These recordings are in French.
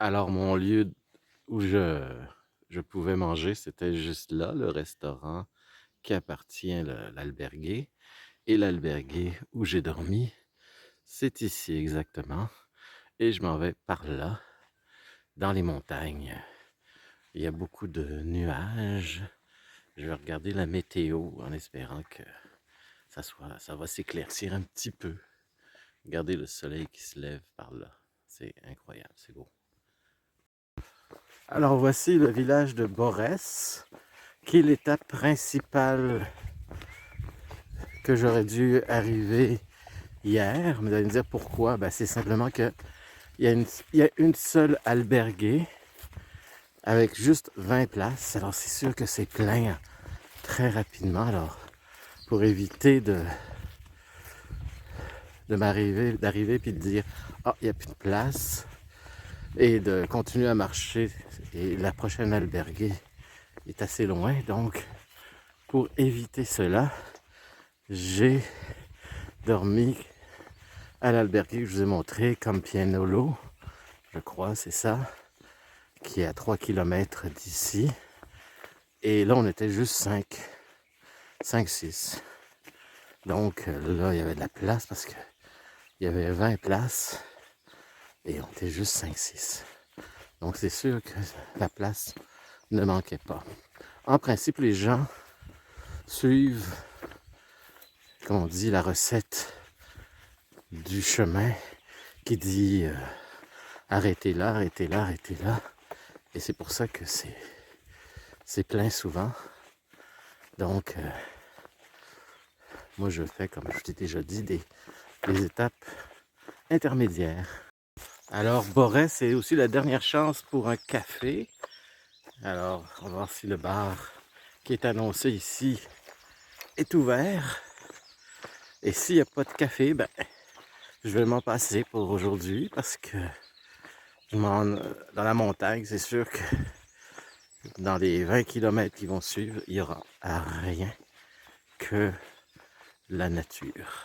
Alors, mon lieu où je pouvais manger, c'était juste là, le restaurant qui appartient à l'albergué. Et l'albergué où j'ai dormi, c'est ici exactement. Et je m'en vais par là, dans les montagnes. Il y a beaucoup de nuages. Je vais regarder la météo en espérant que ça va s'éclaircir un petit peu. Regardez le soleil qui se lève par là. C'est incroyable, c'est beau. Alors voici le village de Borès, qui est l'étape principale que j'aurais dû arriver hier. Mais vous allez me dire pourquoi? Ben, c'est simplement que il y a une seule alberguée avec juste 20 places. Alors c'est sûr que c'est plein très rapidement. Alors pour éviter d'arriver puis de dire ah, il n'y a plus de place et de continuer à marcher et la prochaine alberguée est assez loin. Donc pour éviter cela, j'ai dormi à l'albergue que je vous ai montré, Campianolo, je crois, c'est ça, qui est à 3 km d'ici. Et là, on était juste 5, 6. Donc là, il y avait de la place parce qu'il y avait 20 places et on était juste 5, 6. Donc c'est sûr que la place ne manquait pas. En principe, les gens suivent, comme on dit, la recette du chemin qui dit arrêtez là, arrêtez là, arrêtez là. Et c'est pour ça que c'est plein souvent. Donc, moi je fais, comme je t'ai déjà dit, des étapes intermédiaires. Alors, Borès, c'est aussi la dernière chance pour un café. Alors, on va voir si le bar qui est annoncé ici est ouvert. Et s'il n'y a pas de café, ben, je vais m'en passer pour aujourd'hui parce que dans la montagne, c'est sûr que dans les 20 km qui vont suivre, il n'y aura rien que la nature.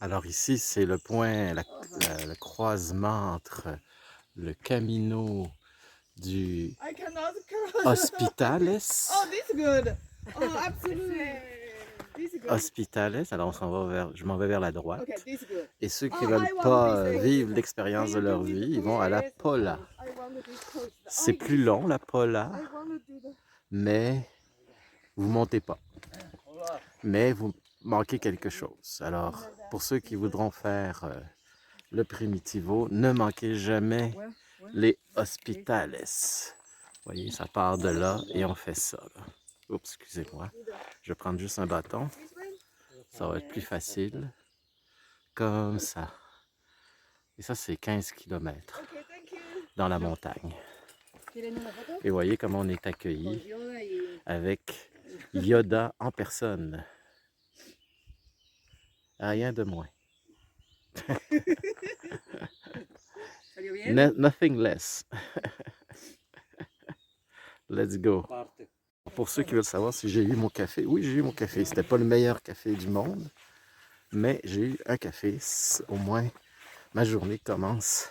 Alors ici, c'est le point, le croisement entre le Camino du Hospitales. Oh, this is good. Oh, absolutely. This is good. Hospitales, alors je m'en vais vers la droite. Okay, this is good. Et ceux qui Oh, ne veulent I want pas this. vivre l'expérience de leur vie, ils vont à la Pola. C'est plus long, la Pola, I want to do the... mais vous montez pas. Mais vous manquez quelque chose. Alors, pour ceux qui voudront faire le Primitivo, ne manquez jamais les Hospitales. Vous voyez, ça part de là et on fait ça. Là. Oups, excusez-moi. Je vais prendre juste un bâton. Ça va être plus facile. Comme ça. Et ça, c'est 15 km Okay, thank you. dans la montagne. Et voyez comment on est accueilli avec Yoda en personne. Rien de moins. Nothing less. Let's go. Pour ceux qui veulent savoir si j'ai eu mon café, oui, j'ai eu mon café. C'était pas le meilleur café du monde, mais j'ai eu un café. Au moins, ma journée commence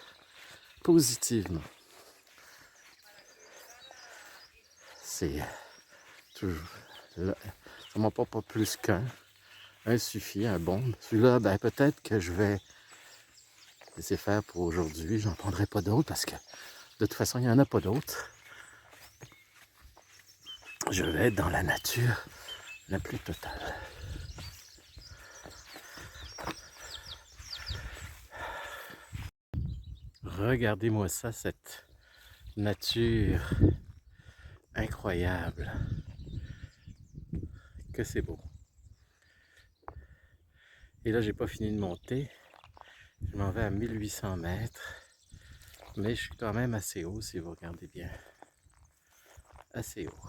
positivement. C'est toujours... Ça m'en porte pas plus qu'un. Un suffit, un bon. Celui-là, ben peut-être que je vais laisser faire pour aujourd'hui. J'en prendrai pas d'autres parce que de toute façon, il n'y en a pas d'autres. Je vais être dans la nature la plus totale. Regardez-moi ça, cette nature incroyable. Que c'est beau. Et là, j'ai pas fini de monter. Je m'en vais à 1800 mètres. Mais je suis quand même assez haut si vous regardez bien. Assez haut.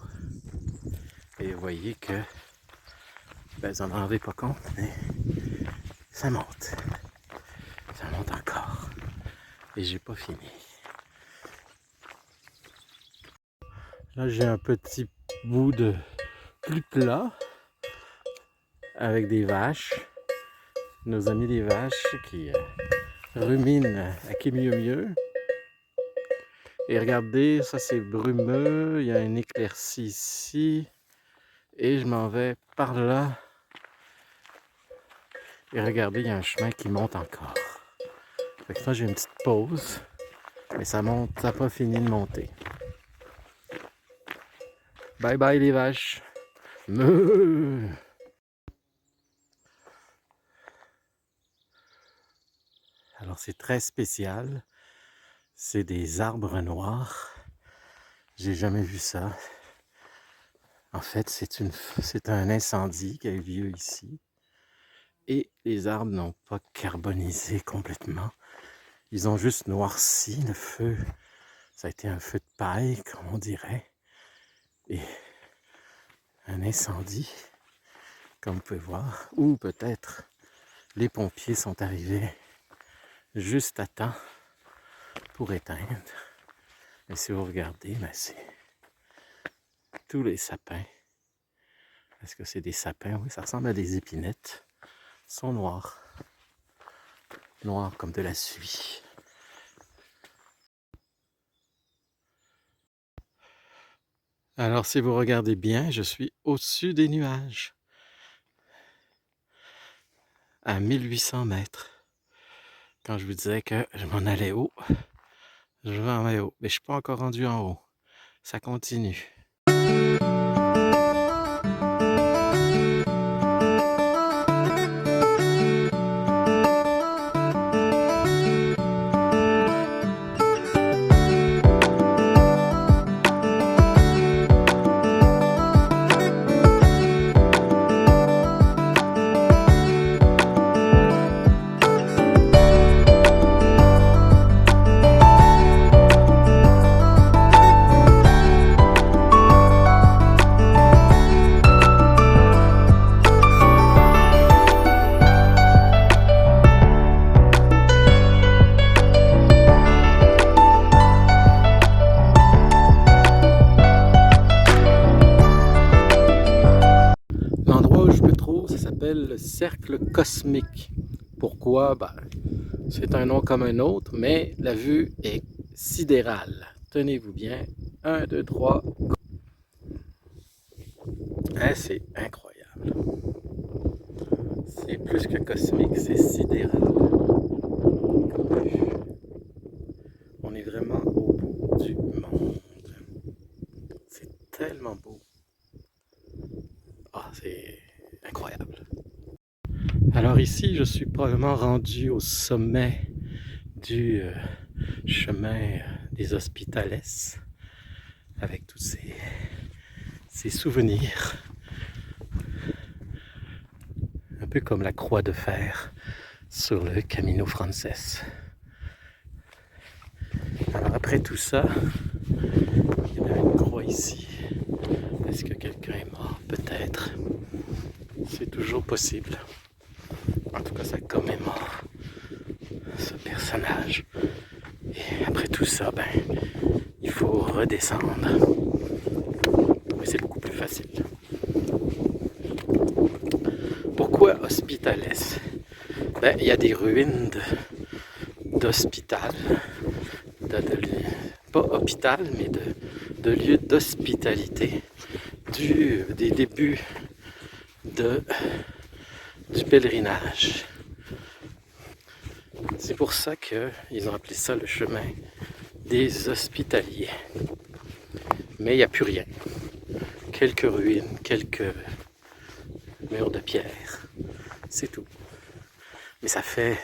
Et vous voyez que, ben, vous n'en rendez pas compte, mais ça monte. Ça monte encore. Et j'ai pas fini. Là, j'ai un petit bout de plus plat avec des vaches. Nos amis les vaches qui rumine à Kimieux. Et regardez, ça c'est brumeux, il y a une éclaircie ici. Et je m'en vais par là. Et regardez, il y a un chemin qui monte encore. Fait que là, j'ai une petite pause. Mais ça monte, ça n'a pas fini de monter. Bye bye les vaches. Meuh. Alors c'est très spécial. C'est des arbres noirs. J'ai jamais vu ça. En fait, c'est un incendie qui a eu lieu ici. Et les arbres n'ont pas carbonisé complètement. Ils ont juste noirci. Le feu, ça a été un feu de paille, comme on dirait. Et un incendie, comme vous pouvez voir. Ou peut-être les pompiers sont arrivés juste à temps pour éteindre. Et si vous regardez, ben c'est tous les sapins. Est-ce que c'est des sapins? Oui, ça ressemble à des épinettes. Ils sont noirs. Noirs comme de la suie. Alors, si vous regardez bien, je suis au-dessus des nuages. À 1800 mètres. Quand je vous disais que je m'en allais haut, je vais en aller haut. Mais je ne suis pas encore rendu en haut. Ça continue. L'endroit où je me trouve, ça s'appelle le Cercle Cosmique. Pourquoi? Ben, c'est un nom comme un autre, mais la vue est sidérale. Tenez-vous bien. 1, 2, 3. Hein, c'est incroyable. C'est plus que cosmique, c'est sidéral. On est vraiment au bout du monde. C'est tellement beau. Ah, c'est incroyable. Alors ici, je suis probablement rendu au sommet du chemin des Hospitales avec tous ces souvenirs. Un peu comme la croix de fer sur le Camino Frances. Alors après tout ça, il y a une croix ici. Est-ce que quelqu'un est mort? Peut-être. C'est toujours possible. En tout cas, ça commémore ce personnage. Et après tout ça, ben, il faut redescendre. Mais c'est beaucoup plus facile. Pourquoi Hospitales? Ben, il y a des ruines d'hôpital, pas hôpital, mais de lieux d'hospitalité des débuts du pèlerinage. C'est pour ça qu'ils ont appelé ça le chemin des hospitaliers. Mais il n'y a plus rien. Quelques ruines, quelques murs de pierre. C'est tout. Mais ça fait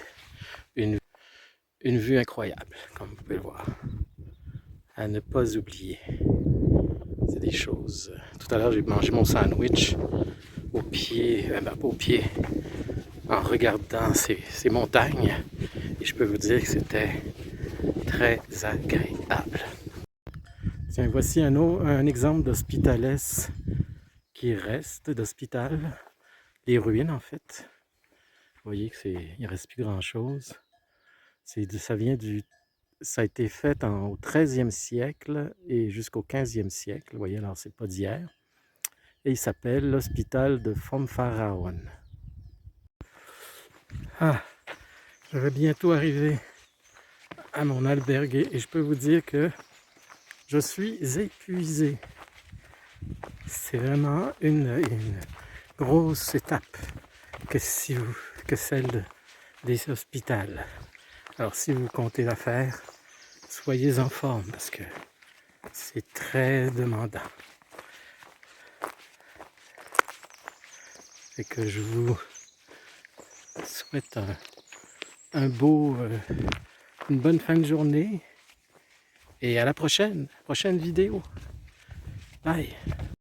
une vue incroyable, comme vous pouvez le voir. À ne pas oublier. C'est des choses. Tout à l'heure, j'ai mangé mon sandwich au pied, pas au pied, en regardant ces montagnes. Et je peux vous dire que c'était très agréable. Tiens, voici un exemple d'hospitales qui reste d'hospital. Les ruines, en fait. Vous voyez qu'il ne reste plus grand-chose. Ça a été fait au 13e siècle et jusqu'au 15e siècle. Vous voyez, alors c'est pas d'hier. Et il s'appelle l'hôpital de Fomfaraon. Ah, Je vais bientôt arriver à mon albergue et je peux vous dire que je suis épuisé. C'est vraiment une grosse étape que celle des hospitals. Alors si vous comptez la faire, soyez en forme parce que c'est très demandant. Et que je vous souhaite une bonne fin de journée et à la prochaine vidéo. Bye!